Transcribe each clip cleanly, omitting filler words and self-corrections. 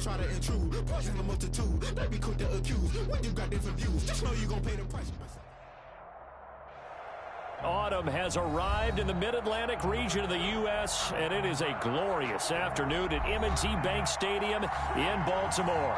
try to intrude. Poison the multitude, they be quick to accuse. When you got different views, just know you gon' pay the price. Autumn has arrived in the Mid-Atlantic region of the U.S., and it is a glorious afternoon at M&T Bank Stadium in Baltimore.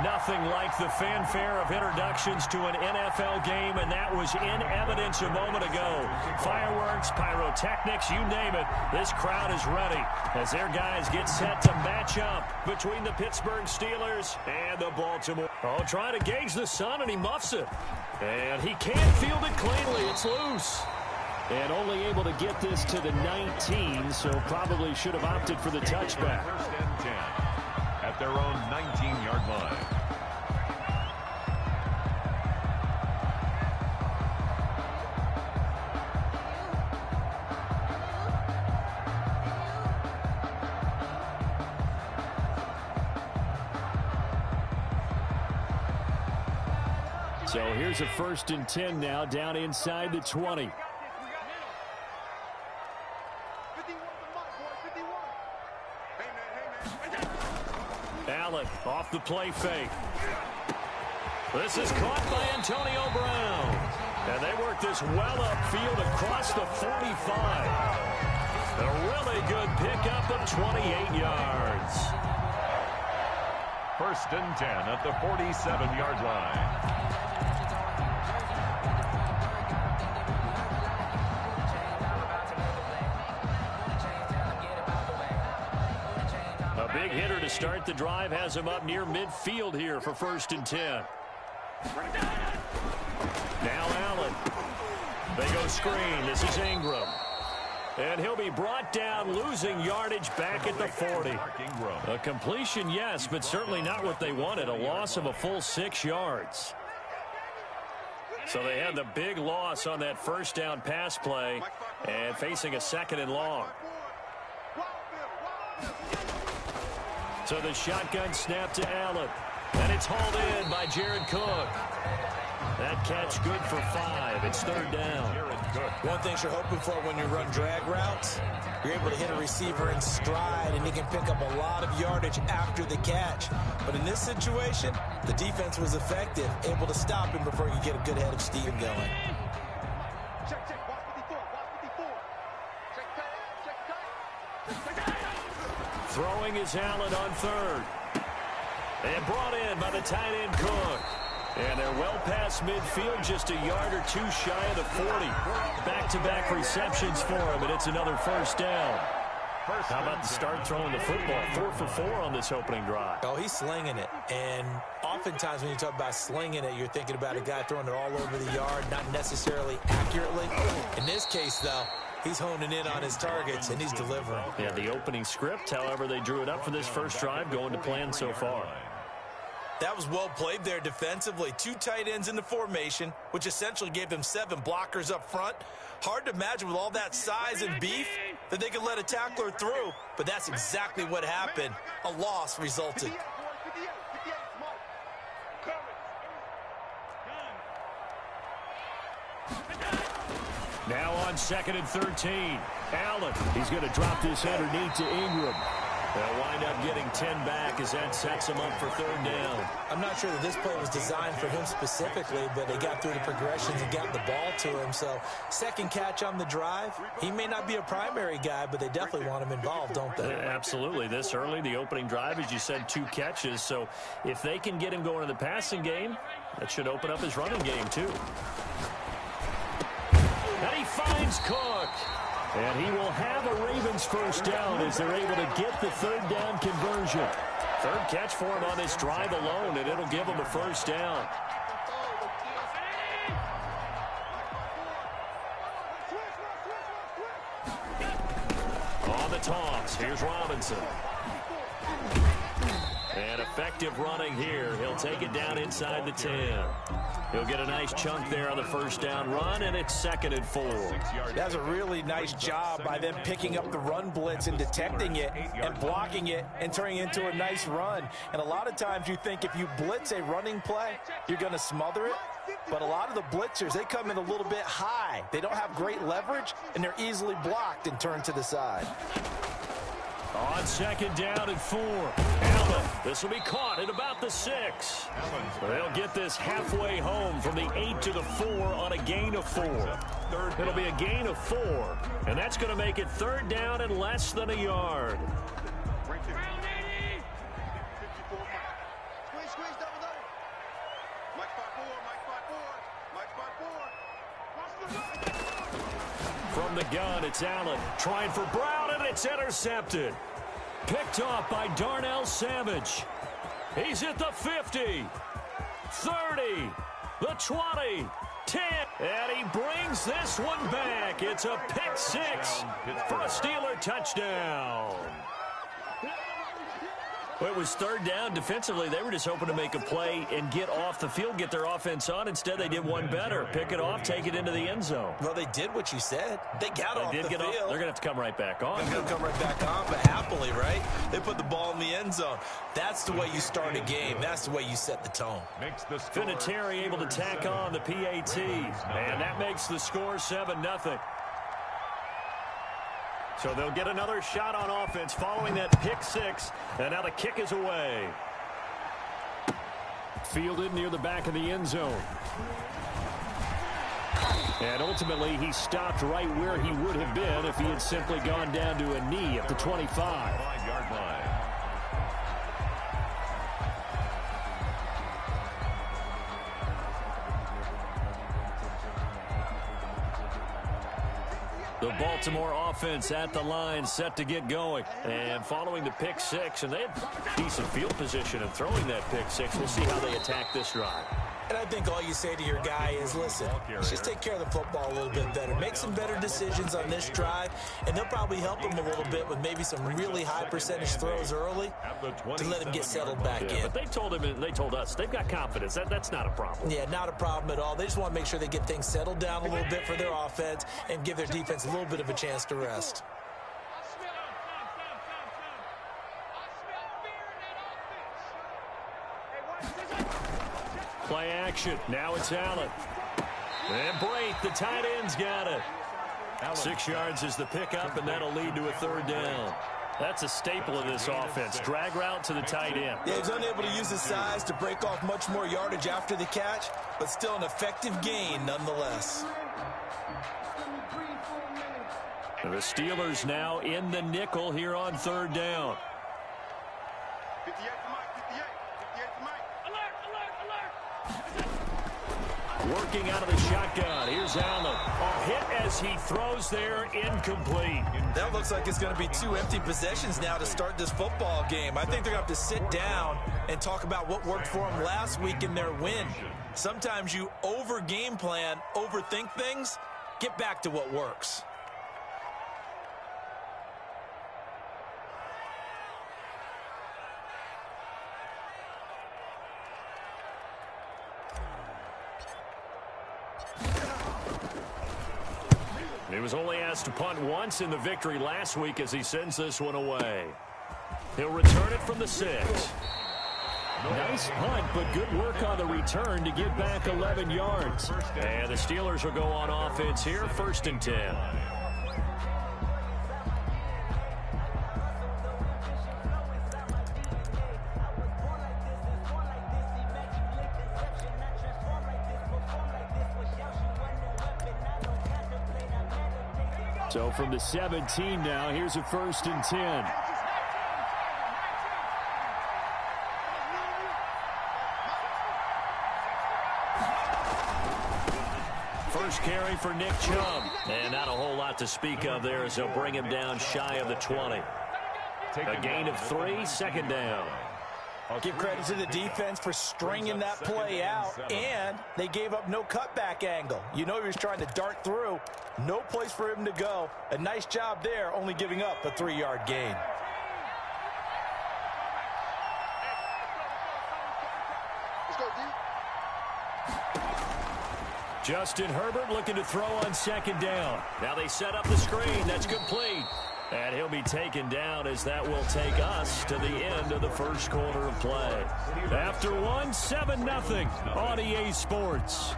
Nothing like the fanfare of introductions to an NFL game, and that was in evidence a moment ago. Fireworks, pyrotechnics, you name it. This crowd is ready as their guys get set to match up between the Pittsburgh Steelers and the Baltimore. Oh, trying to gauge the sun, and he muffs it. And he can't field it cleanly. It's loose. And only able to get this to the 19, so probably should have opted for the touchback. First and 10 at their own 19-yard line. So here's a 1st and 10 now, down inside the 20. Allen off the play fake. This is caught by Antonio Brown. And they work this well upfield across the 45. A really good pickup of 28 yards. 1st and 10 at the 47-yard line. Big hitter to start the drive has him up near midfield here for 1st and 10. Now Allen. They go screen. This is Ingram. And he'll be brought down, losing yardage back at the 40. A completion, yes, but certainly not what they wanted. A loss of a full 6 yards. So they had the big loss on that 1st down pass play and facing a 2nd and long. So the shotgun snap to Allen. And it's hauled in by Jared Cook. That catch good for 5. It's 3rd down. One thing you're hoping for when you run drag routes, you're able to hit a receiver in stride, and he can pick up a lot of yardage after the catch. But in this situation, the defense was effective, able to stop him before he could get a good head of steam going. Throwing is Allen on 3rd. And brought in by the tight end Cook. And they're well past midfield, just a yard or 2 shy of the 40. Back-to-back receptions for him, and it's another 1st down. How about the start throwing the football? 4 for 4 on this opening drive. Oh, he's slinging it. And oftentimes when you talk about slinging it, you're thinking about a guy throwing it all over the yard, not necessarily accurately. In this case, though, he's honing in on his targets, and he's delivering. Yeah, the opening script, however, they drew it up for this first drive, going to plan so far. That was well played there defensively. 2 tight ends in the formation, which essentially gave them 7 blockers up front. Hard to imagine with all that size and beef that they could let a tackler through, but that's exactly what happened. A loss resulted. Now on 2nd and 13. Allen, he's going to drop this underneath to Ingram. They'll wind up getting 10 back as that sets him up for 3rd down. I'm not sure that this play was designed for him specifically, but they got through the progressions and got the ball to him. So 2nd catch on the drive. He may not be a primary guy, but they definitely want him involved, don't they? Absolutely. This early, the opening drive, as you said, 2 catches. So if they can get him going in the passing game, that should open up his running game too. And he finds Cook. And he will have a Ravens 1st down as they're able to get the 3rd down conversion. 3rd catch for him on this drive alone, and it'll give him a 1st down. On the toss, here's Robinson. And effective running here. He'll take it down inside the 10. He'll get a nice chunk there on the 1st down run, and it's 2nd and 4. That's a really nice job by them picking up the run blitz and detecting it and blocking it and turning it into a nice run. And a lot of times you think if you blitz a running play, you're going to smother it. But a lot of the blitzers, they come in a little bit high. They don't have great leverage, and they're easily blocked and turned to the side. On 2nd down and 4. Allen. This will be caught at about the 6. They'll get this halfway home from the 8 to the 4 on a gain of 4. It'll be a gain of 4, and that's going to make it 3rd down and less than a yard. From the gun, it's Allen trying for Brown, and it's intercepted. Picked off by Darnell Savage. He's at the 50, 30, the 20, 10, and he brings this one back. It's a pick 6 for a Steeler touchdown. Well, it was 3rd down. Defensively, they were just hoping to make a play and get off the field, get their offense on. Instead, they did one better. Pick it off, take it into the end zone. Well, they did what you said. They got off the field. They're going to have to come right back on. They're going to come right back on, but happily, right? They put the ball in the end zone. That's the way you start a game. That's the way you set the tone. Vinatieri able to tack on the PAT, and that makes the score 7-0. So they'll get another shot on offense following that pick 6, and now the kick is away. Fielded near the back of the end zone. And ultimately, he stopped right where he would have been if he had simply gone down to a knee at the 25. 5-yard line. The Baltimore offense at the line, set to get going. And following the pick 6, and they had decent field position in throwing that pick 6. We'll see how they attack this drive. And I think all you say to your guy is, listen, let's just take care of the football a little bit better. Make some better decisions on this drive, and they'll probably help him a little bit with maybe some really high percentage throws early to let him get settled back in. But they told him, and they told us, they've got confidence. That's not a problem. Yeah, not a problem at all. They just want to make sure they get things settled down a little bit for their offense and give their defense a little bit of a chance to rest. Play action. Now it's Allen. And Brate, the tight end's got it. 6 yards is the pickup, and that'll lead to a 3rd down. That's a staple of this offense. Drag route to the tight end. Yeah, he's unable to use his size to break off much more yardage after the catch, but still an effective gain nonetheless. The Steelers now in the nickel here on 3rd down. Working out of the shotgun. Here's Allen. A hit as he throws there, incomplete. That looks like it's going to be 2 empty possessions now to start this football game. I think they're going to have to sit down and talk about what worked for them last week in their win. Sometimes you over-game plan, overthink things. Get back to what works. He was only asked to punt once in the victory last week as he sends this one away. He'll return it from the 6. Nice punt, but good work on the return to get back 11 yards. And the Steelers will go on offense here, 1st and 10. So from the 17 now, here's a 1st and 10. First carry for Nick Chubb. And not a whole lot to speak of there as they'll bring him down shy of the 20. A gain of 3, 2nd down. I'll give credit to the defense for stringing that play out, and they gave up no cutback angle. You know he was trying to dart through. No place for him to go. A nice job there, only giving up a 3-yard gain. Justin Herbert looking to throw on 2nd down. Now they set up the screen. That's complete. And he'll be taken down as that will take us to the end of the 1st quarter of play. After one, 7-0 on EA Sports.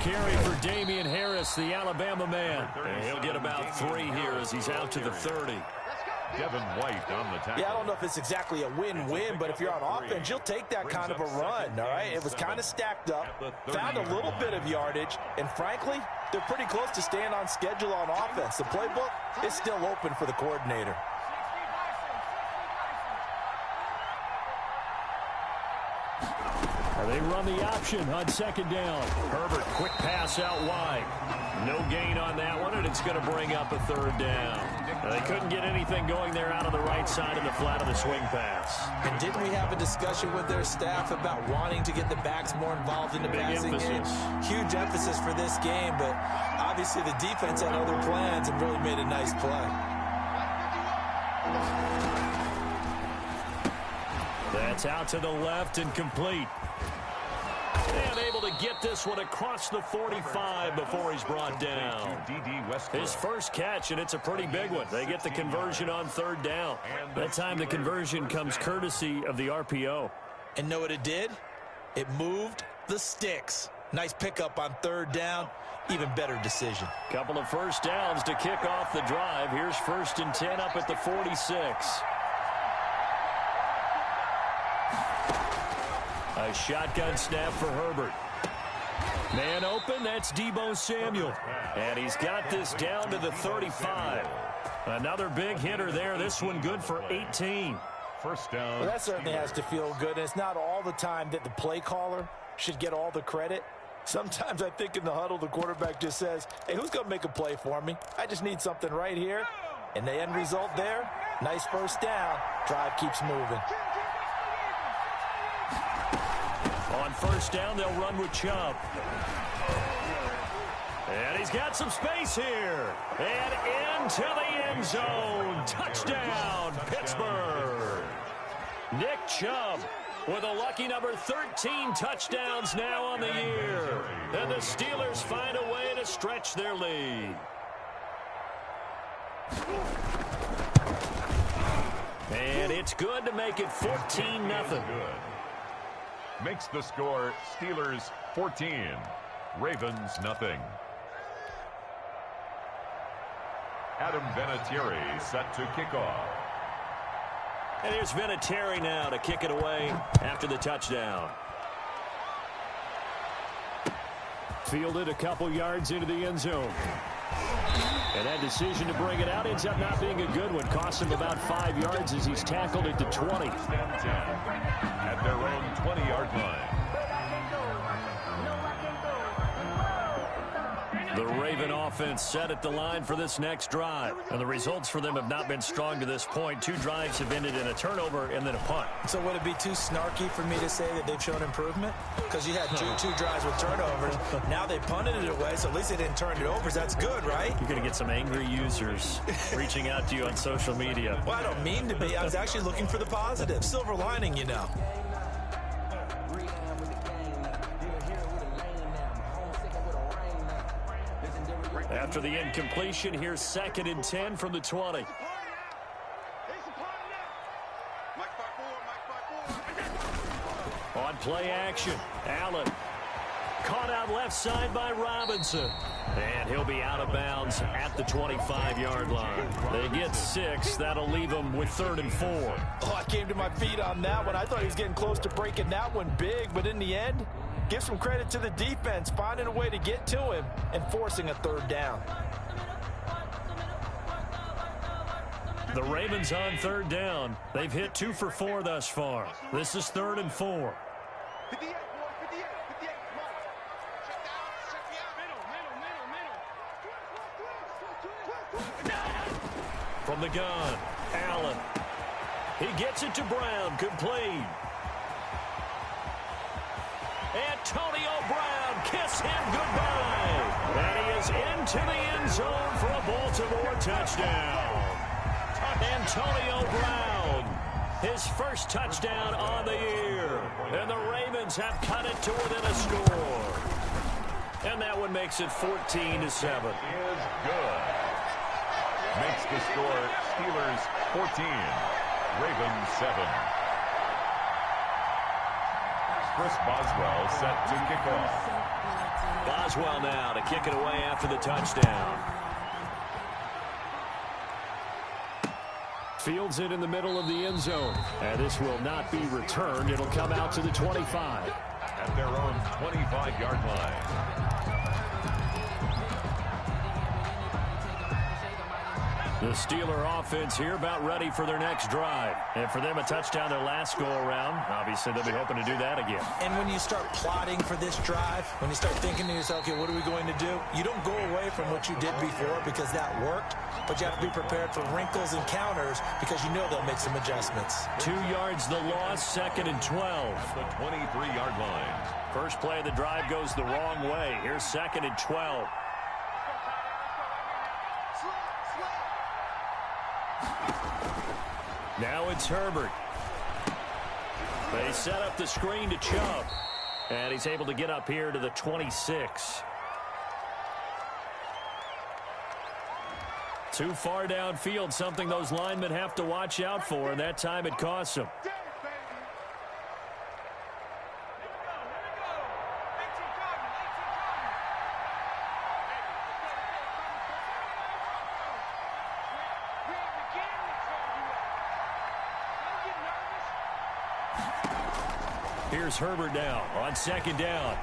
carry for Damian Harris, the Alabama man. And he'll get about 3 here as he's out to the 30. Devin White on the tackle. Yeah, I don't know if it's exactly a win-win, but if you're on offense, you'll take that kind of a run, all right? It was kind of stacked up, found a little bit of yardage, and frankly, they're pretty close to staying on schedule on offense. The playbook is still open for the coordinator. They run the option on 2nd down. Herbert, quick pass out wide. No gain on that one, and it's going to bring up a 3rd down. They couldn't get anything going there out of the right side of the flat of the swing pass. And didn't we have a discussion with their staff about wanting to get the backs more involved in the passing game? Huge emphasis for this game, but obviously the defense had other plans and really made a nice play. That's out to the left and complete. And able to get this one across the 45 before he's brought down. His first catch, and it's a pretty big one. They get the conversion on 3rd down. That time the conversion comes courtesy of the RPO. And know what it did? It moved the sticks. Nice pickup on 3rd down. Even better decision. Couple of first downs to kick off the drive. Here's 1st and 10 up at the 46. A shotgun snap for Herbert. Man open, that's Deebo Samuel. And he's got this down to the 35. Another big hitter there. This one good for 18. First down. Well, that certainly has to feel good. And it's not all the time that the play caller should get all the credit. Sometimes I think in the huddle, the quarterback just says, hey, who's going to make a play for me? I just need something right here. And the end result there, nice first down. Drive keeps moving. On 1st down, they'll run with Chubb. And he's got some space here. And into the end zone. Touchdown, Pittsburgh. Nick Chubb with a lucky number 13 touchdowns now on the year. And the Steelers find a way to stretch their lead. And it's good to make it 14-0. Makes the score Steelers 14, Ravens nothing. Adam Vinatieri set to kick off. And here's Vinatieri now to kick it away after the touchdown. Fielded a couple yards into the end zone. And that decision to bring it out ends up not being a good one. Costs him about 5 yards as he's tackled it to 20. At their own 20-yard line. The Raven offense set at the line for this next drive. And the results for them have not been strong to this point. 2 drives have ended in a turnover and then a punt. So would it be too snarky for me to say that they've shown improvement? Because you had two drives with turnovers. Now they punted it away, so at least they didn't turn it over. So that's good, right? You're going to get some angry users reaching out to you on social media. Well, I don't mean to be. I was actually looking for the positive. Silver lining, you know. After the incompletion, here's 2nd and 10 from the 20. On play action, Allen. Caught out left side by Robinson. And he'll be out of bounds at the 25-yard line. They get 6. That'll leave them with 3rd and 4. Oh, I came to my feet on that one. I thought he was getting close to breaking that one big, but in the end, give some credit to the defense, finding a way to get to him and forcing a 3rd down. The Ravens on 3rd down. They've hit 2 for 4 thus far. This is 3rd and 4. From the gun, Allen. He gets it to Brown, complete. Antonio Brown, kiss him goodbye. And he is into the end zone for a Baltimore touchdown. Antonio Brown, his first touchdown on the year. And the Ravens have cut it to within a score. And that one makes it 14-7. Is good. Makes the score Steelers 14, Ravens 7. Chris Boswell set to kick off. Boswell now to kick it away after the touchdown. Fields it in the middle of the end zone. And this will not be returned. It'll come out to the 25. At their own 25-yard line. The Steeler offense here about ready for their next drive. And for them, a touchdown their last go-around. Obviously, they'll be hoping to do that again. And when you start plotting for this drive, when you start thinking to yourself, okay, what are we going to do? You don't go away from what you did before because that worked, but you have to be prepared for wrinkles and counters because you know they'll make some adjustments. 2 yards the loss, 2nd and 12. At the 23-yard line. First play of the drive goes the wrong way. Here's 2nd and 12. Now it's Herbert. They set up the screen to Chubb. And he's able to get up here to the 26. Too far downfield, something those linemen have to watch out for, and that time it costs them. Here's Herbert now on 2nd down.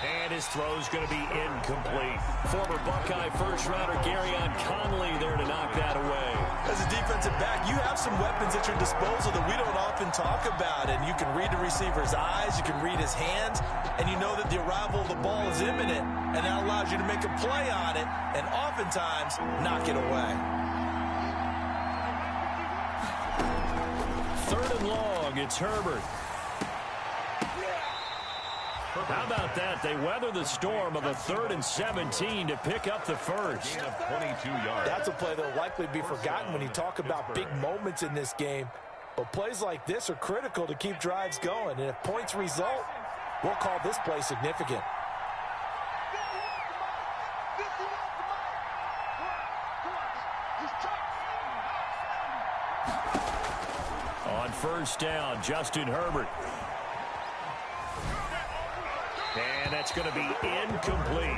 And his throw's going to be incomplete. Former Buckeye first-rounder Garyon Conley there to knock that away. As a defensive back, you have some weapons at your disposal that we don't often talk about. And you can read the receiver's eyes, you can read his hands, and you know that the arrival of the ball is imminent. And that allows you to make a play on it and oftentimes knock it away. 3rd and long, it's Herbert. How about that? They weather the storm of a 3rd and 17 to pick up the first. Gain of 22 yards. That's a play that will likely be forgotten when you talk about big moments in this game. But plays like this are critical to keep drives going. And if points result, we'll call this play significant. On 1st down, Justin Herbert. And that's going to be incomplete.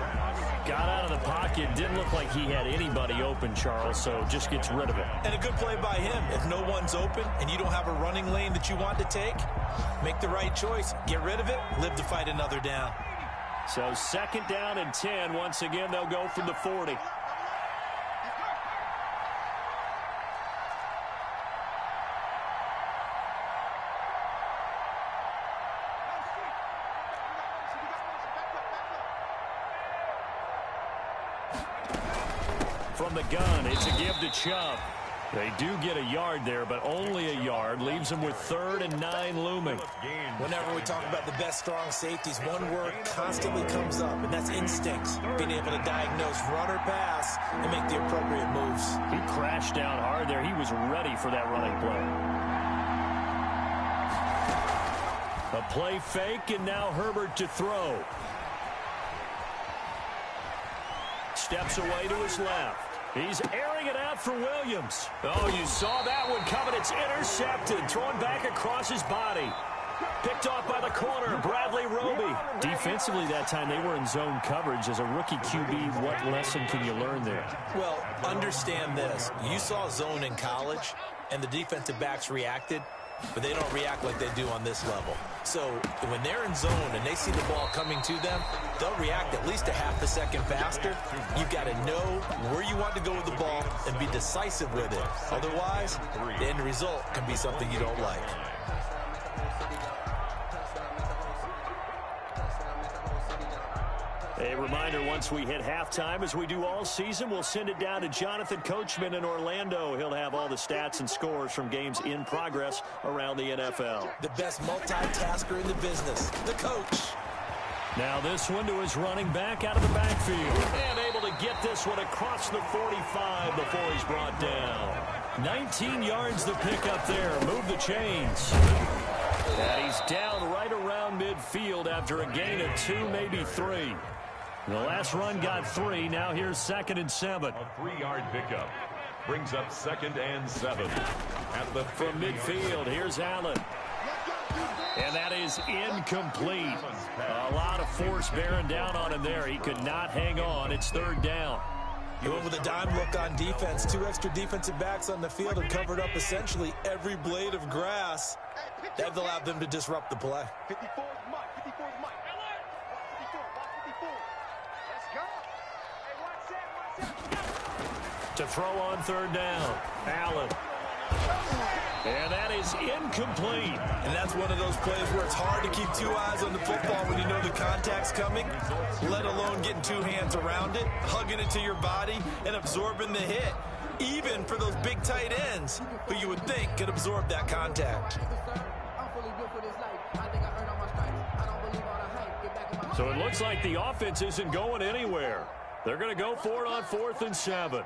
Got out of the pocket. Didn't look like he had anybody open, Charles, so just gets rid of it. And a good play by him. If no one's open and you don't have a running lane that you want to take, make the right choice. Get rid of it. Live to fight another down. So 2nd down and 10. Once again, they'll go from the 40. From the gun, it's a give to Chubb. They do get a yard there, but only a yard. Leaves them with 3rd and 9 looming. Whenever we talk about the best strong safeties, one word constantly comes up, and that's instincts. Being able to diagnose run or pass and make the appropriate moves. He crashed down hard there. He was ready for that running play. A play fake, and now Herbert to throw. Steps away to his left. He's airing it out for Williams. Oh, you saw that one coming. It's intercepted. Thrown back across his body. Picked off by the corner, Bradley Roby. Defensively that time, they were in zone coverage. As a rookie QB, what lesson can you learn there? Well, understand this. You saw zone in college, and the defensive backs reacted, but they don't react like they do on this level. So when they're in zone and they see the ball coming to them, they'll react at least a half a second faster. You've got to know where you want to go with the ball and be decisive with it. Otherwise, the end result can be something you don't like. A reminder, once we hit halftime, as we do all season, we'll send it down to Jonathan Coachman in Orlando. He'll have all the stats and scores from games in progress around the NFL. The best multitasker in the business, the coach. Now this one to his running back out of the backfield. And able to get this one across the 45 before he's brought down. 19 yards to pick up there. Move the chains. And he's down right around midfield after a gain of 2, maybe 3. The last run got 3. Now here's 2nd and 7. A 3-yard pickup brings up 2nd and 7. From midfield, here's Allen. And that is incomplete. A lot of of force bearing down on him there. He could not hang on. It's third down. He went with a dime look on defense. 2 extra defensive backs on the field and covered up essentially every blade of grass. That allowed them to disrupt the play. 54 is Mike. 54 is Mike. Watch 54. Watch 54. Let's go. Hey, watch that. To throw on third down. Allen. And that is incomplete. And that's one of those plays where it's hard to keep 2 eyes on the football when you know the contact's coming, let alone getting 2 hands around it, hugging it to your body, and absorbing the hit. Even for those big tight ends who you would think could absorb that contact. So it looks like the offense isn't going anywhere. They're going to go for it on 4th and 7.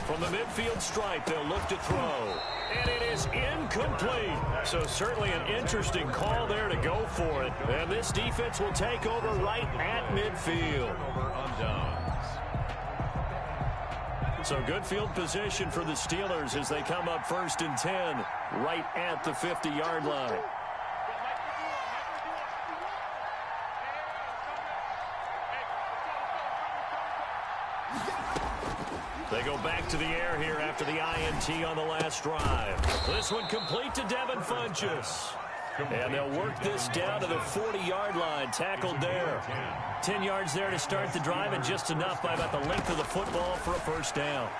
From the midfield stripe, they'll look to throw. And it is incomplete. So certainly an interesting call there to go for it. And this defense will take over right at midfield. So good field position for the Steelers as they come up 1st and 10 right at the 50-yard line. They go back to the air here after the INT on the last drive. This one complete to Devin Funchess. And they'll work this down to the 40-yard line, tackled there. 10 yards there to start the drive, and just enough by about the length of the football for a first down.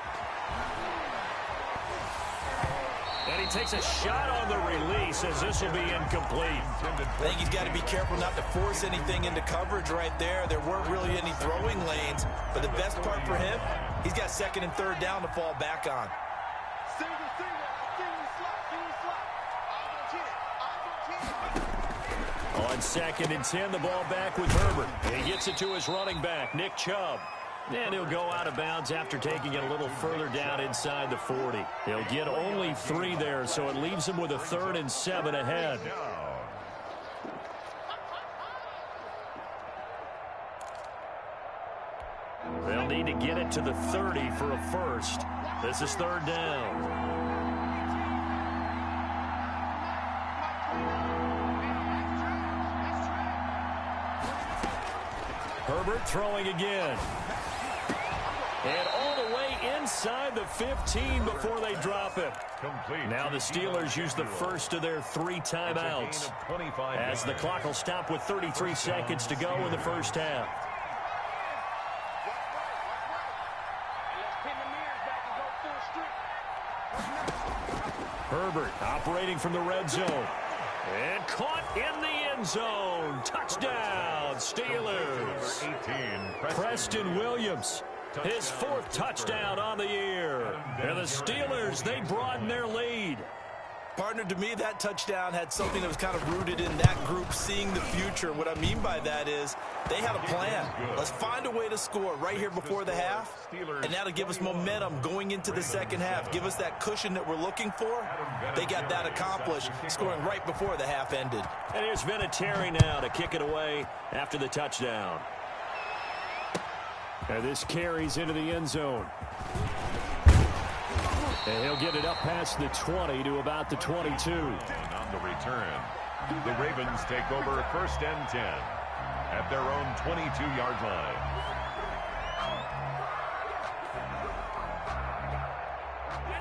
And he takes a shot on the release as this will be incomplete. I think he's got to be careful not to force anything into coverage right there. There weren't really any throwing lanes, but the best part for him, he's got 2nd and 3rd down to fall back on. On 2nd and 10, the ball back with Herbert. He gets it to his running back, Nick Chubb. And he'll go out of bounds after taking it a little further down inside the 40. He'll get only 3 there, so it leaves him with a 3rd and 7 ahead. They'll need to get it to the 30 for a first. This is 3rd down. Herbert throwing again. And all the way inside the 15 before they drop it. Now the Steelers use the first of their 3 timeouts as the clock will stop with 33 seconds to go in the first half. Herbert operating from the red zone. And caught in the end zone. Touchdown, Steelers. 18, Preston Williams, his 4th touchdown on the year. And the Steelers, they broaden their lead. Partner, to me, that touchdown had something that was kind of rooted in that group seeing the future. What I mean by that is they had a plan. Let's find a way to score right here before the half, and that'll give us momentum going into the second half. Give us that cushion that we're looking for. They got that accomplished, scoring right before the half ended. And here's Vinatieri now to kick it away after the touchdown. And this carries into the end zone. And he'll get it up past the 20 to about the 22. And on the return, the Ravens take over 1st and 10 at their own 22-yard line.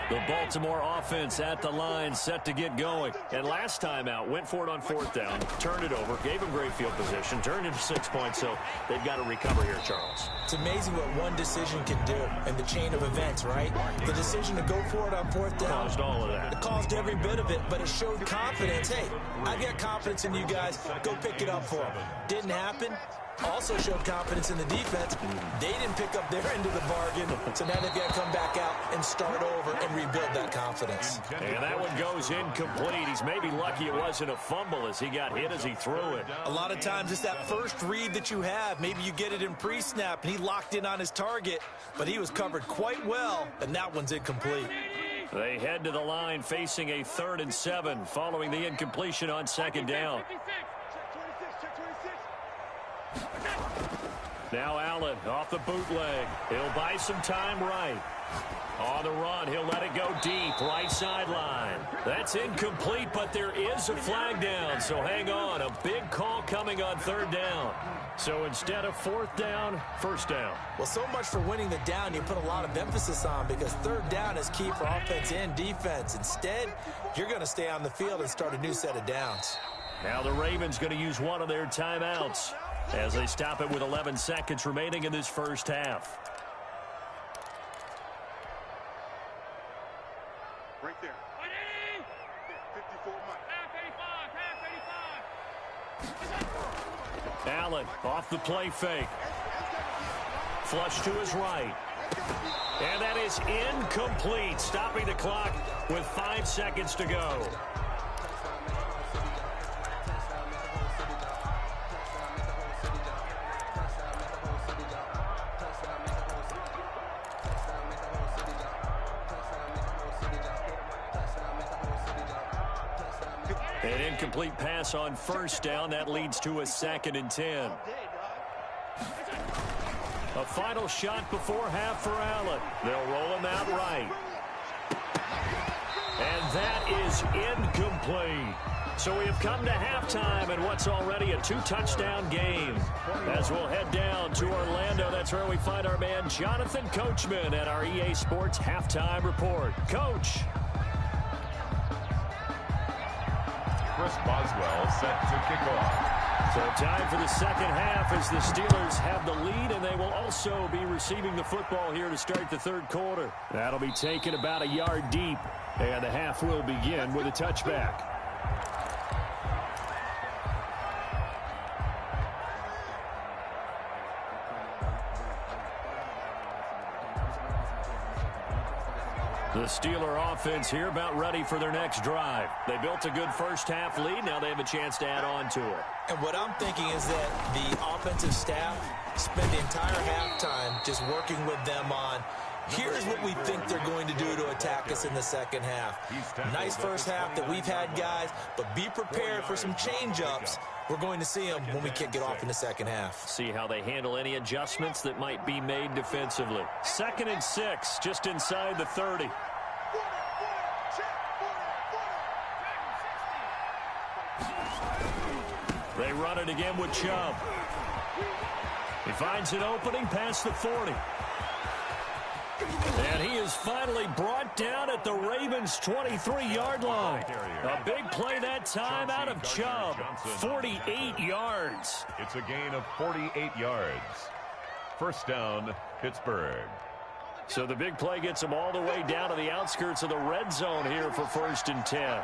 The Baltimore offense at the line, set to get going. And last time out, went for it on 4th down, turned it over, gave them great field position, turned it to 6 points, so they've got to recover here, Charles. It's amazing what one decision can do in the chain of events, right? The decision to go for it on 4th down. Caused all of that. It caused every bit of it, but it showed confidence. Hey, I've got confidence in you guys. Go pick it up for them. Didn't happen. Also showed confidence in the defense. They didn't pick up their end of the bargain, so now they've got to come back out and start over and rebuild that confidence. And that one goes incomplete. He's maybe lucky it wasn't a fumble as he got hit as he threw it. A lot of times it's that first read that you have. Maybe you get it in pre-snap, and he locked in on his target, but he was covered quite well, and that one's incomplete. They head to the line facing a 3rd and 7 following the incompletion on 2nd down. Now Allen off the bootleg. He'll buy some time right. On the run, he'll let it go deep, right sideline. That's incomplete, but there is a flag down, so hang on. A big call coming on third down. So instead of fourth down, first down. Well, so much for winning the down you put a lot of emphasis on, because third down is key for offense and defense. Instead, you're going to stay on the field and start a new set of downs. Now the Ravens going to use one of their timeouts as they stop it with 11 seconds remaining in this first half. Right there. 54 Mike. Allen off the play fake. Flush to his right. And that is incomplete, stopping the clock with 5 seconds to go. An incomplete pass on first down. That leads to a 2nd and 10. A final shot before half for Allen. They'll roll him out right. And that is incomplete. So we have come to halftime in what's already a 2-touchdown game. As we'll head down to Orlando, that's where we find our man Jonathan Coachman at our EA Sports Halftime Report. Coach. Chris Boswell set to kick off. So time for the second half as the Steelers have the lead, and they will also be receiving the football here to start the third quarter. That'll be taken about a yard deep, and the half will begin with a touchback. The Steeler offense here about ready for their next drive. They built a good first half lead. Now they have a chance to add on to it. And what I'm thinking is that the offensive staff spent the entire halftime just working with them on, here's what we think they're going to do to attack us in the second half. Nice first half that we've had, guys, but be prepared for some change-ups. We're going to see them when we kick it off in the second half. See how they handle any adjustments that might be made defensively. 2nd and 6, just inside the 30. They run it again with Chubb. He finds an opening past the 40. And he is finally brought down at the Ravens' 23-yard line. A big play that time out of Chubb. 48 yards. It's a gain of 48 yards. First down, Pittsburgh. So the big play gets them all the way down to the outskirts of the red zone here for 1st and 10.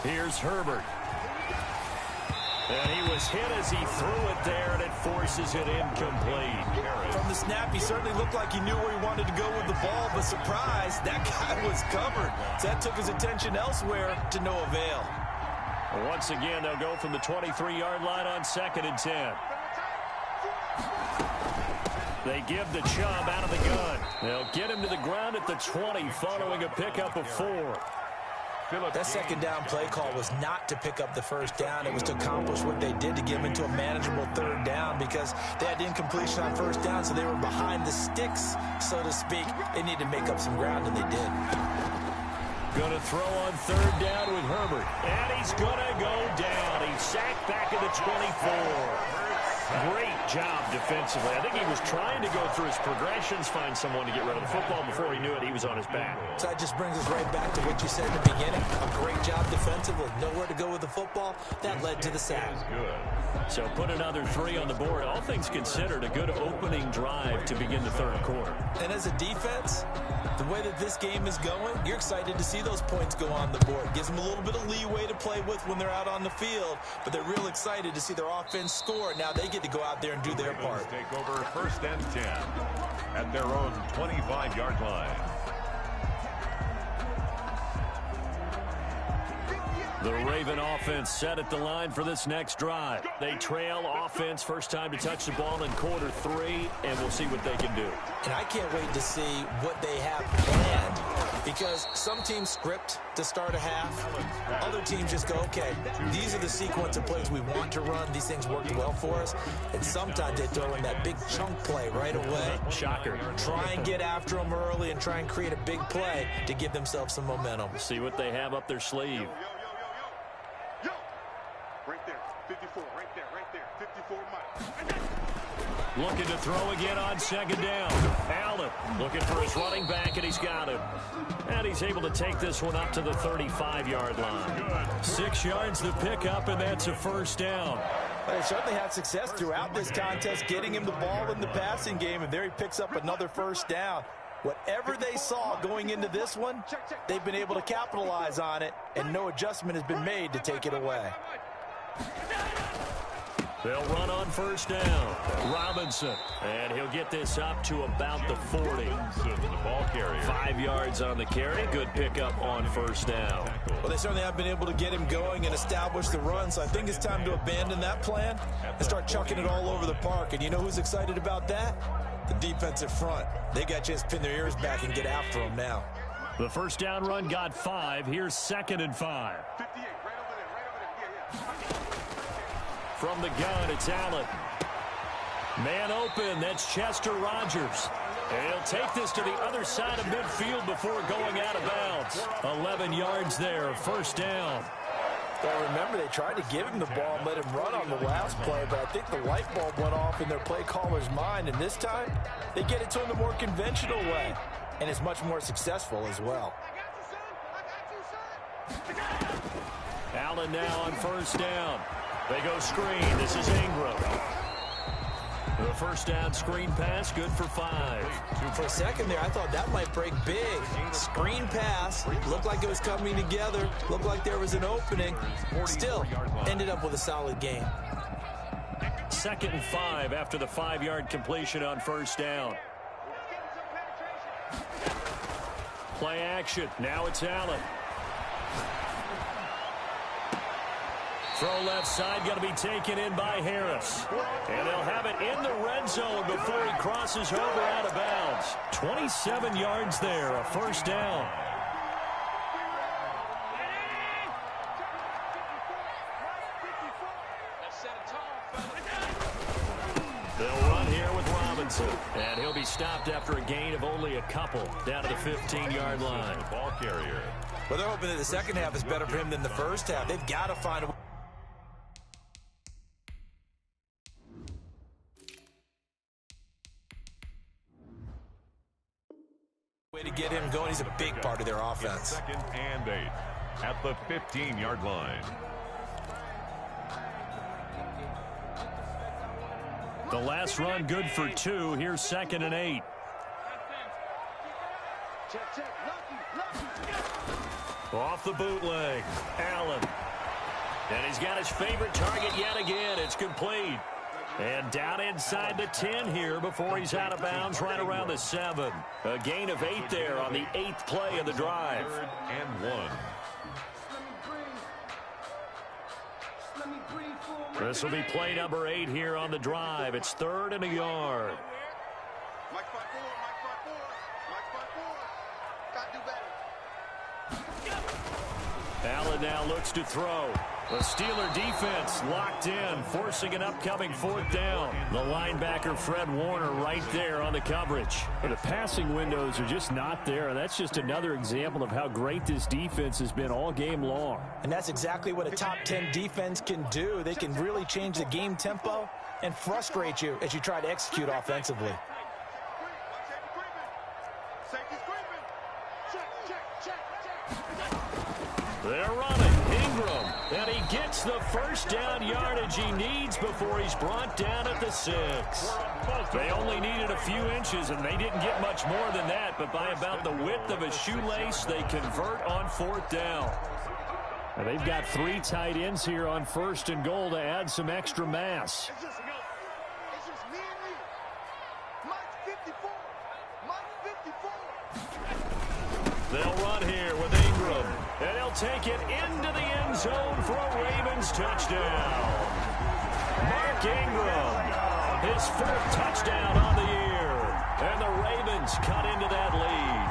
Here's Herbert. And he was hit as he threw it there, and it forces it incomplete. From the snap, he certainly looked like he knew where he wanted to go with the ball, but surprise, that guy was covered. So that took his attention elsewhere to no avail. Once again, they'll go from the 23-yard line on 2nd and 10. They give the Chubb out of the gun. They'll get him to the ground at the 20 following a pickup of 4. That second down play call was not to pick up the first down. It was to accomplish what they did to get him into a manageable third down, because they had incompletion on first down, so they were behind the sticks, so to speak. They needed to make up some ground, and they did. Going to throw on third down with Herbert. And he's going to go down. He's sacked back at the 24. Great job defensively. I think he was trying to go through his progressions, find someone to get rid of the football. Before he knew it, he was on his back. So that just brings us right back to what you said in the beginning. A great job defensively. Nowhere to go with the football. That led to the sack. So put another 3 on the board. All things considered, a good opening drive to begin the third quarter. And as a defense, the way that this game is going, you're excited to see those points go on the board. Gives them a little bit of leeway to play with when they're out on the field, but they're real excited to see their offense score. Now they get to go out there and do their part. Take over 1st and 10 at their own 25-yard line. The Raven offense set at the line for this next drive. They trail offense, first time to touch the ball in quarter 3, and we'll see what they can do. And I can't wait to see what they have planned Because some teams script to start a half. Other teams just go, okay, these are the sequence of plays we want to run. These things worked well for us. And sometimes they throw in that big chunk play right away. Shocker. Try and get after them early and try and create a big play to give themselves some momentum. See what they have up their sleeve. Yo! Right there, 54, right there, 54 Mike. Looking to throw again on second down. Allen looking for his running back, and he's got him. And he's able to take this one up to the 35-yard line. 6 yards to pick up, and that's a first down. They certainly had success throughout this contest, getting him the ball in the passing game, and there he picks up another first down. Whatever they saw going into this one, they've been able to capitalize on it, and no adjustment has been made to take it away. They'll run on first down. Robinson. And he'll get this up to about the 40. The ball carrier. 5 yards on the carry. Good pickup on first down. Well, they certainly have been able to get him going and establish the run, so I think it's time to abandon that plan and start chucking it all over the park. And you know who's excited about that? The defensive front. They got to just pin their ears back and get after him now. The first down run got 5. Here's 2nd and 5. 58, right over there, yeah. From the gun, it's Allen. Man open, that's Chester Rogers. And he'll take this to the other side of midfield before going out of bounds. 11 yards there, first down. Well, remember, they tried to give him the ball and let him run on the last play, but I think the light bulb went off in their play caller's mind, and this time they get it to him the more conventional way, and it's much more successful as well. Allen now on first down. They go screen. This is Ingram. The first down screen pass, good for 5. For a second there, I thought that might break big. Screen pass, looked like it was coming together, looked like there was an opening. Still, ended up with a solid game. 2nd and 5 after the 5-yard completion on first down. Play action. Now it's Allen. Throw left side, going to be taken in by Harris. And they'll have it in the red zone before he crosses over out of bounds. 27 yards there, a first down. They'll run here with Robinson. And he'll be stopped after a gain of only a couple down to the 15-yard line. Ball carrier. Well, they're hoping that the second half is better for him than the first half. They've got to find a way to get him going. He's a big part of their offense. 2nd and 8 at the 15-yard line. The last run good for 2. Here's 2nd and 8. Off the bootleg, Allen. And he's got his favorite target yet again. It's complete. And down inside the 10 here before he's out of bounds right around the 7. A gain of 8 there on the 8th play of the drive. 3rd and 1. This will be play number 8 here on the drive. It's 3rd and a yard. Mike 5-4, Mike 5-4, Mike 5-4. Gotta do better. Allen now looks to throw. The Steeler defense locked in, forcing an upcoming 4th down. The linebacker, Fred Warner, right there on the coverage. But the passing windows are just not there, and that's just another example of how great this defense has been all game long. And that's exactly what a top 10 defense can do. They can really change the game tempo and frustrate you as you try to execute offensively. They're running. Ingram. And he gets the first down yardage he needs before he's brought down at the 6. They only needed a few inches, and they didn't get much more than that. But by about the width of a shoelace, they convert on 4th down. And they've got 3 tight ends here on 1st and goal to add some extra mass. It's just me and you. Mike 54. Mike 54. They'll run here with Ingram. And he'll take it into the end zone for a Ravens touchdown. Mark Ingram, his 4th touchdown on the year. And the Ravens cut into that lead.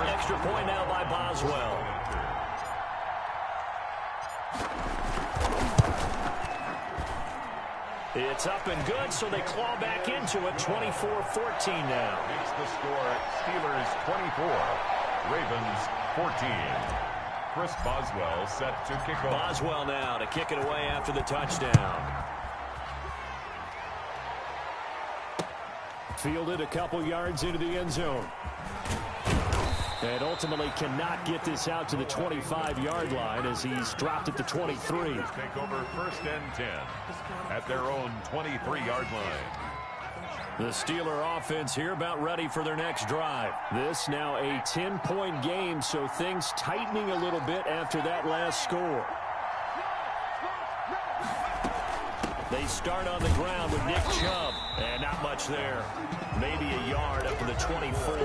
Extra point now by Boswell. It's up and good, so they claw back into it, 24-14 now. Makes the score Steelers 24, Ravens 14. Chris Boswell set to kick off. Boswell now to kick it away after the touchdown. Fielded a couple yards into the end zone. And ultimately cannot get this out to the 25-yard line as he's dropped at the 23. Take over 1st and 10 at their own 23-yard line. The Steeler offense here about ready for their next drive. This now a 10-point game, so things tightening a little bit after that last score. They start on the ground with Nick Chubb. And not much there. Maybe a yard up to the 24.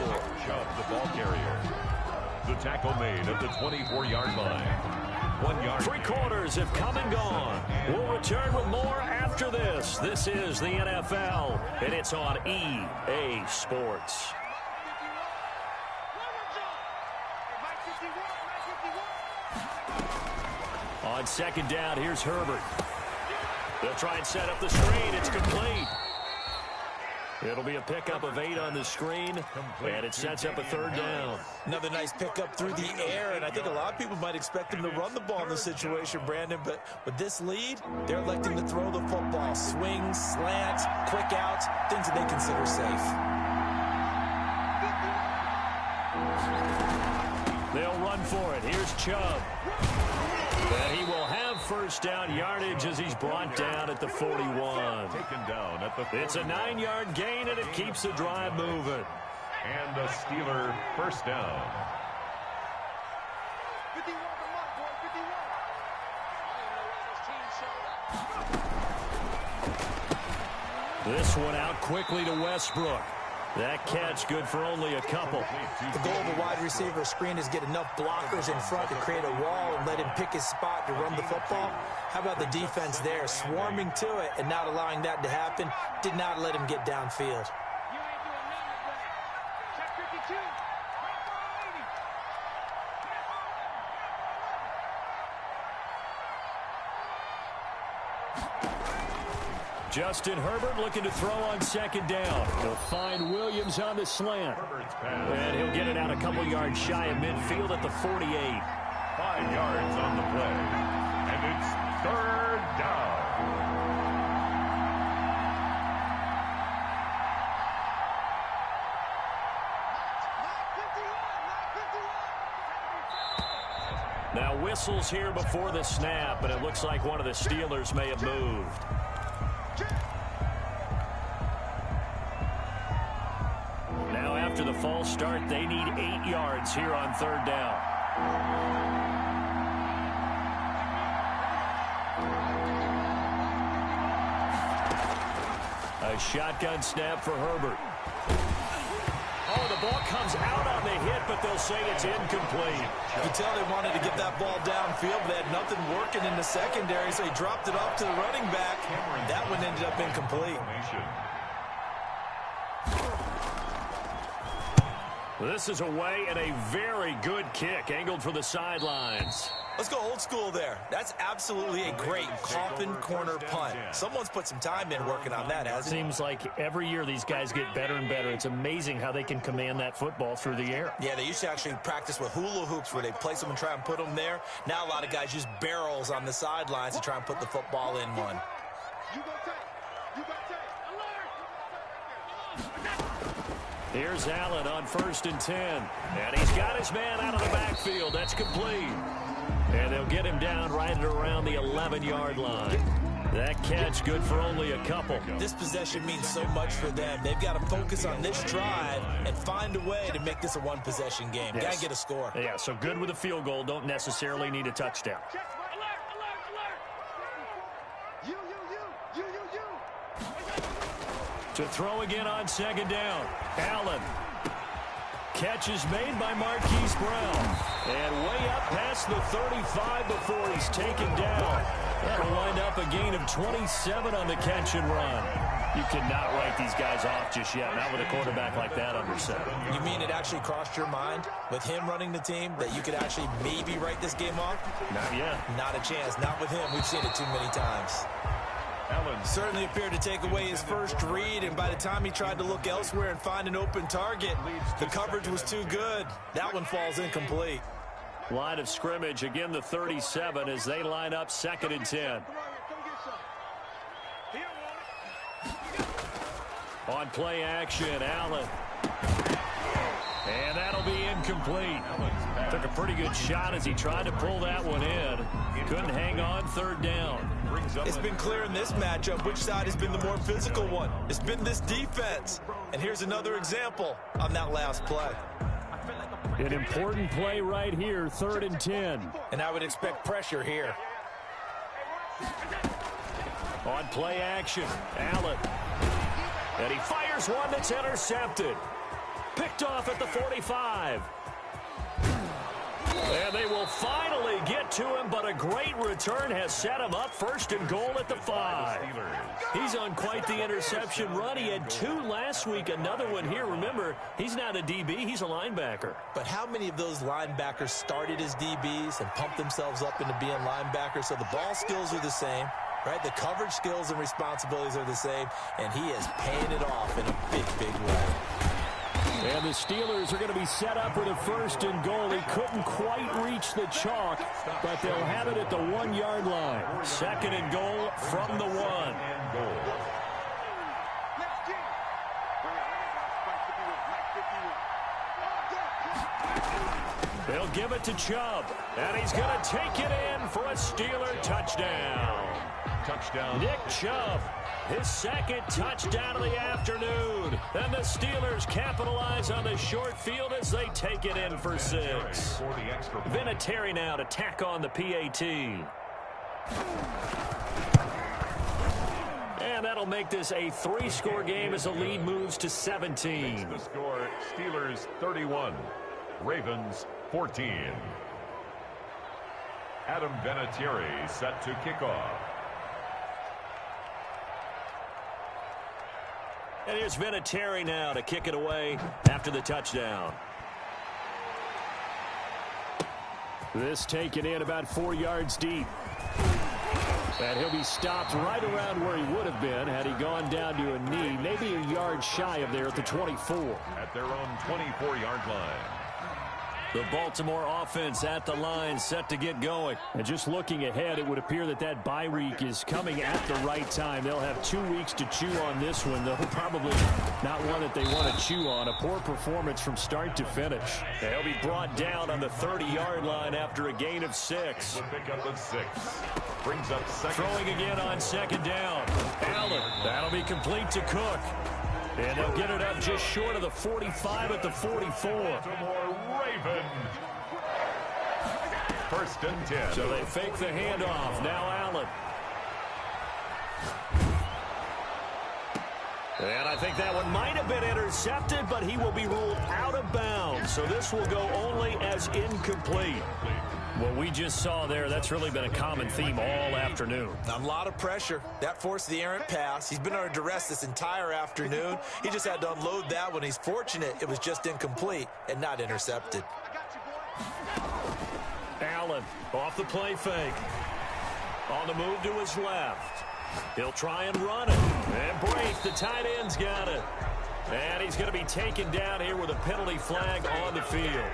Chubb, the ball carrier. The tackle made at the 24-yard line. 1 yard. 3 quarters have come and gone. We'll return with more after this. This is the NFL, and it's on EA Sports. On 2nd down, here's Herbert. They'll try and set up the screen. It's complete. It'll be a pickup of 8 on the screen, and it sets up a 3rd down. Another nice pickup through the air, and I think a lot of people might expect him to run the ball in this situation, Brandon, but with this lead, they're electing to throw the football. Swings, slants, quick outs, things that they consider safe. They'll run for it. Here's Chubb. And he will have 1st down yardage as he's brought down at the 41. Taken down at the 41. It's a 9-yard gain, and it keeps the drive moving. And a Steeler 1st down. 51 to 1, boy, 51. I don't know why this team showed up. This one out quickly to Westbrook. That catch good for only a couple. The goal of a wide receiver screen is get enough blockers in front to create a wall and let him pick his spot to run the football. How about the defense there, swarming to it and not allowing that to happen? Did not let him get downfield. You ain't doing nothing with that. Check 52. Justin Herbert looking to throw on 2nd down. He'll find Williams on the slant. And he'll get it out a couple yards shy of midfield at the 48. 5 yards on the play. And it's 3rd down. Now whistles here before the snap, and it looks like one of the Steelers may have moved. Now after the false start, they need 8 yards here on 3rd down. A shotgun snap for Herbert. Oh, the ball comes out on the hit, but they'll say it's incomplete. You can tell they wanted to get that ball downfield, but they had nothing working in the secondary, so he dropped it off to the running back. That one ended up incomplete. This is away and a very good kick, angled for the sidelines. Let's go old school there. That's absolutely a great coffin corner punt. Someone's put some time in working on that, hasn't he? Seems like every year these guys get better and better. It's amazing how they can command that football through the air. Yeah, they used to actually practice with hula hoops where they place them and try and put them there. Now a lot of guys use barrels on the sidelines to try and put the football in one. You gon' take. You gon' take. Alert! Here's Allen on 1st and 10. And he's got his man out of the backfield. That's complete. And they'll get him down right at around the 11-yard line. That catch good for only a couple. This possession means so much for them. They've got to focus on this drive and find a way to make this a one-possession game. Yes. Got to get a score. Yeah, so good with a field goal. Don't necessarily need a touchdown. Check. Alert! Alert! Alert! You. To throw again on 2nd down. Allen. Catch is made by Marquise Brown. And way up past the 35 before he's taken down. That'll wind up a gain of 27 on the catch and run. You cannot write these guys off just yet, not with a quarterback like that under center. You mean it actually crossed your mind with him running the team that you could actually maybe write this game off? Not yet. Not a chance. Not with him. We've seen it too many times. Allen Certainly appeared to take away his first read, and by the time he tried to look elsewhere and find an open target, the coverage was too good. That one falls incomplete. Line of scrimmage, again the 37 as they line up 2nd and 10. On play action, Allen. And that'll be incomplete. Took a pretty good shot as he tried to pull that one in. Couldn't hang on, 3rd down. It's been clear in this matchup which side has been the more physical one. It's been this defense. And here's another example on that last play. An important play right here, 3rd and 10. And I would expect pressure here. On play action, Allen. And he fires one that's intercepted. Picked off at the 45. And they will finally get to him, but a great return has set him up 1st and goal at the 5. He's on quite the interception run. He had 2 last week, another one here. Remember, he's not a DB, he's a linebacker. But how many of those linebackers started as DBs and pumped themselves up into being linebackers? So the ball skills are the same, right? The coverage skills and responsibilities are the same, and he is paying it off in a big, big way. And the Steelers are going to be set up with a 1st and goal. He couldn't quite reach the chalk, but they'll have it at the 1-yard line. 2nd and goal from the 1. They'll give it to Chubb, and he's going to take it in for a Steeler touchdown. Nick Chubb, his 2nd touchdown of the afternoon. And the Steelers capitalize on the short field as they take it in for 6. Vinatieri now to tack on the PAT. And that'll make this a 3-score game as the lead moves to 17. The score, Steelers 31, Ravens 14. Adam Vinatieri set to kick off. And here's Vinatieri now to kick it away after the touchdown. This taken in about 4 yards deep. And he'll be stopped right around where he would have been had he gone down to a knee, maybe a yard shy of there at the 24. At their own 24-yard line. The Baltimore offense at the line, set to get going. And just looking ahead, it would appear that that bye week is coming at the right time. They'll have 2 weeks to chew on this one, though probably not one that they want to chew on. A poor performance from start to finish. They'll be brought down on the 30-yard line after a gain of 6. The pickup of 6. Brings up 2nd. Throwing again on 2nd down. Allen, that'll be complete to Cook. And they'll get it up just short of the 45 at the 44. Baltimore Ravens. 1st and 10. So they fake the handoff. Now Allen. And I think that one might have been intercepted, but he will be ruled out of bounds. So this will go only as incomplete. What we just saw there, that's really been a common theme all afternoon. A lot of pressure. That forced the errant pass. He's been under duress this entire afternoon. He just had to unload that one. He's fortunate it was just incomplete and not intercepted. Allen off the play fake. On the move to his left. He'll try and run it. And break. The tight end's got it. And he's going to be taken down here with a penalty flag on the field.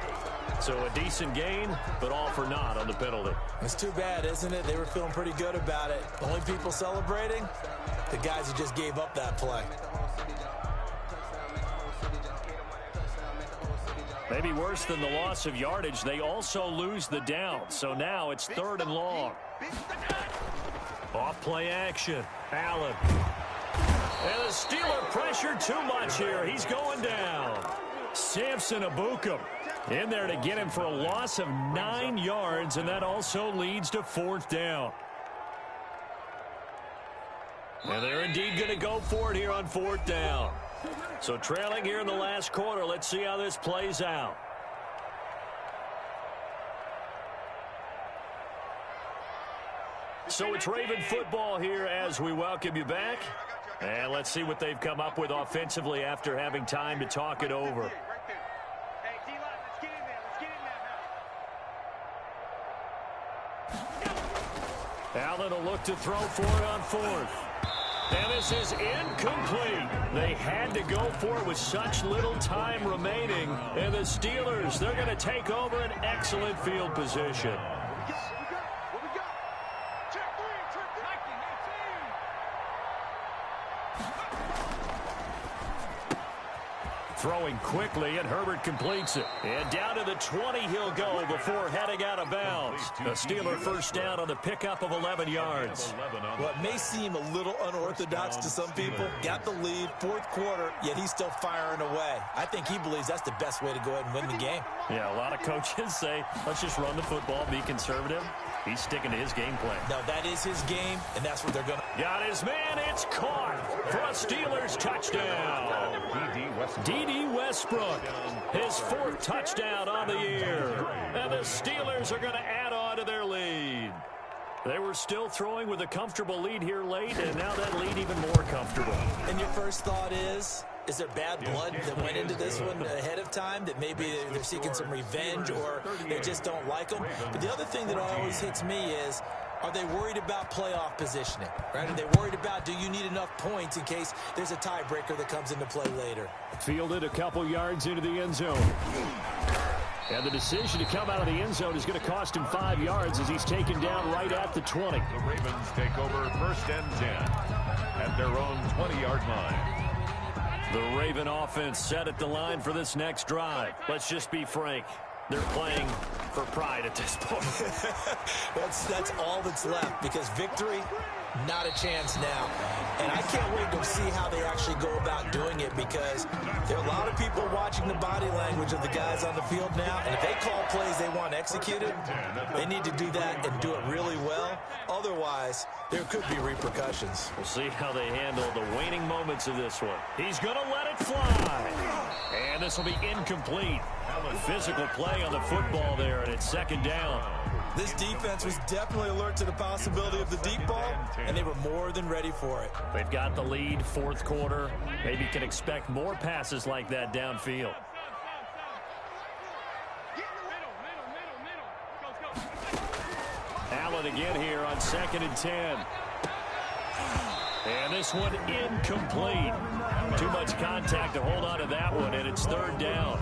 So a decent gain, but all for naught on the penalty. It's too bad, isn't it? They were feeling pretty good about it. The only people celebrating, the guys who just gave up that play. Maybe worse than the loss of yardage, they also lose the down. So now it's 3rd and long. Off play action. Allen. And the Steeler pressure too much here. He's going down. Samson Ebukam in there to get him for a loss of 9 yards, and that also leads to 4th down. And they're indeed going to go for it here on 4th down. So trailing here in the last quarter, let's see how this plays out. So it's Raven football here as we welcome you back. And let's see what they've come up with offensively after having time to talk it over. Right there. Hey, D-line, let's get in there. Let's get in there now. Allen will look to throw for it on fourth. And this is incomplete. They had to go for it with such little time remaining. And the Steelers, they're going to take over an excellent field position. What we got? Check three. Throwing quickly, and Herbert completes it. And down to the 20 he'll go before heading out of bounds. A Steeler first down on the pickup of 11 yards. Well, it may seem a little unorthodox to some people. Got the lead, fourth quarter, yet he's still firing away. I think he believes that's the best way to go ahead and win the game. Yeah, a lot of coaches say, let's just run the football, be conservative. He's sticking to his game plan. No, that is his game, and that's what they're going to. Got his man. It's caught for a Steelers touchdown. D.D. Westbrook, his fourth touchdown on the year. And the Steelers are going to add on to their lead. They were still throwing with a comfortable lead here late, and now that lead even more comfortable. And your first thought is there bad blood that went into this one ahead of time, that maybe they're seeking some revenge or they just don't like them? But the other thing that always hits me is, are they worried about playoff positioning? Right? Are they worried about, do you need enough points in case there's a tiebreaker that comes into play later? Fielded a couple yards into the end zone. And the decision to come out of the end zone is going to cost him 5 yards as he's taken down right at the 20. The Ravens take over first and 10 at their own 20-yard line. The Raven offense set at the line for this next drive. Let's just be frank. They're playing for pride at this point. That's all that's left, because victory, not a chance now. And I can't wait to see how they actually go about doing it, because there are a lot of people watching the body language of the guys on the field now, and if they call plays they want executed, they need to do that and do it really well. Otherwise, there could be repercussions. We'll see how they handle the waning moments of this one. He's going to let it fly. And this will be incomplete. Physical play on the football there, and it's second down. This defense was definitely alert to the possibility of the deep ball, and they were more than ready for it. They've got the lead, fourth quarter. Maybe can expect more passes like that downfield. Allen again here on 2nd and 10. And this one incomplete. Too much contact to hold on to that one, and it's third down.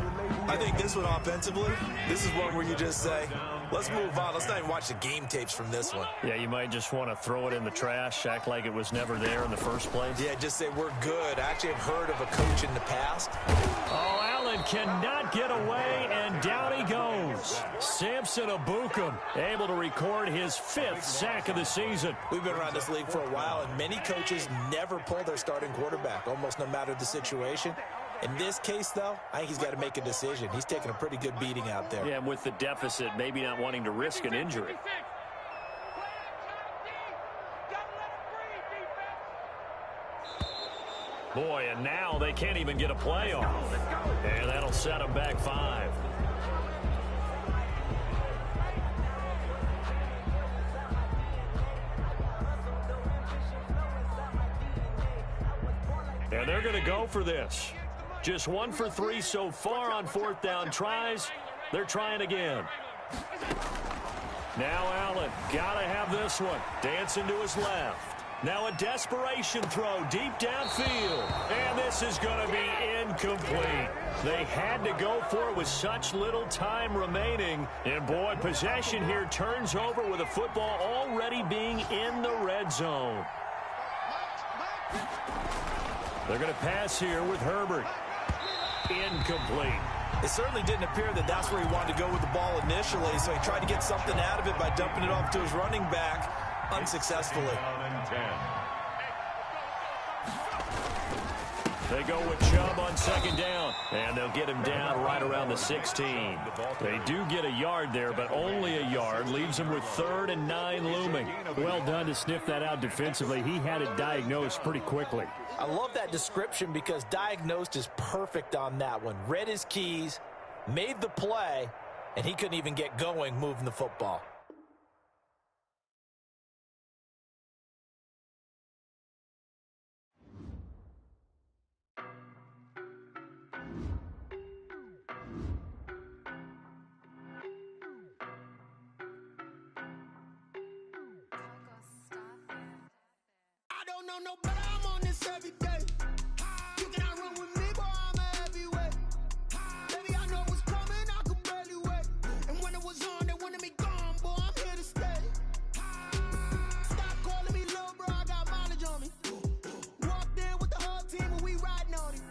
I think this one offensively, this is one where you just say, let's move on. Let's not even watch the game tapes from this one. Yeah, you might just want to throw it in the trash, act like it was never there in the first place. Yeah, just say we're good. I actually have heard of a coach in the past. Oh, Allen cannot get away, and down he goes. Samson Ebukam able to record his 5th sack of the season. We've been around this league for a while, and many coaches never pull their starting quarterback, almost no matter the situation. In this case, though, I think he's got to make a decision. He's taking a pretty good beating out there. Yeah, and with the deficit, maybe not wanting to risk an injury. Boy, and now they can't even get a play off. And that'll set them back 5. And they're going to go for this. Just 1 for 3 so far on 4th down tries. They're trying again. Now Allen, got to have this one. Dancing to his left. Now a desperation throw deep downfield. And this is going to be incomplete. They had to go for it with such little time remaining. And boy, possession here turns over with the football already being in the red zone. They're going to pass here with Herbert. Incomplete. It certainly didn't appear that that's where he wanted to go with the ball initially, so he tried to get something out of it by dumping it off to his running back unsuccessfully. They go with Chubb on 2nd down, and they'll get him down right around the 16. They do get a yard there, but only a yard. Leaves him with 3rd and 9 looming. Well done to sniff that out defensively. He had it diagnosed pretty quickly. I love that description, because diagnosed is perfect on that one. Read his keys, made the play, and he couldn't even get going moving the football. don't know better, I'm on this every day. You cannot run with me, boy, I'm a heavyweight. Baby, I know what's coming, I could barely wait. And when it was on, they wanted me gone, boy, I'm here to stay. Stop calling me little bro, I got mileage on me. Walked in with the whole team and we riding on him.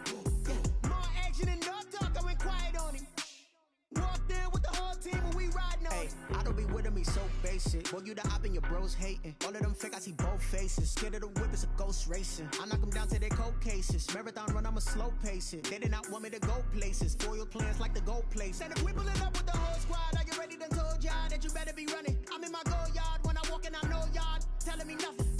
Yeah, more action and no talk, I went quiet on him. Walked in with the whole team and we riding on him. I don't be with him, he's so basic. Boy, you the op and your bros hating. All of them fake, I see both faces. Scared of the whip, it's a ghost racing. I knock them down to their cold cases. Marathon run, I'ma slow pace it. They did not want me to go places. Foil plans like the gold place. And if we pulling up with the whole squad, I get ready, done told y'all that you better be running. I'm in my go yard when I walk in, I know y'all telling me nothing.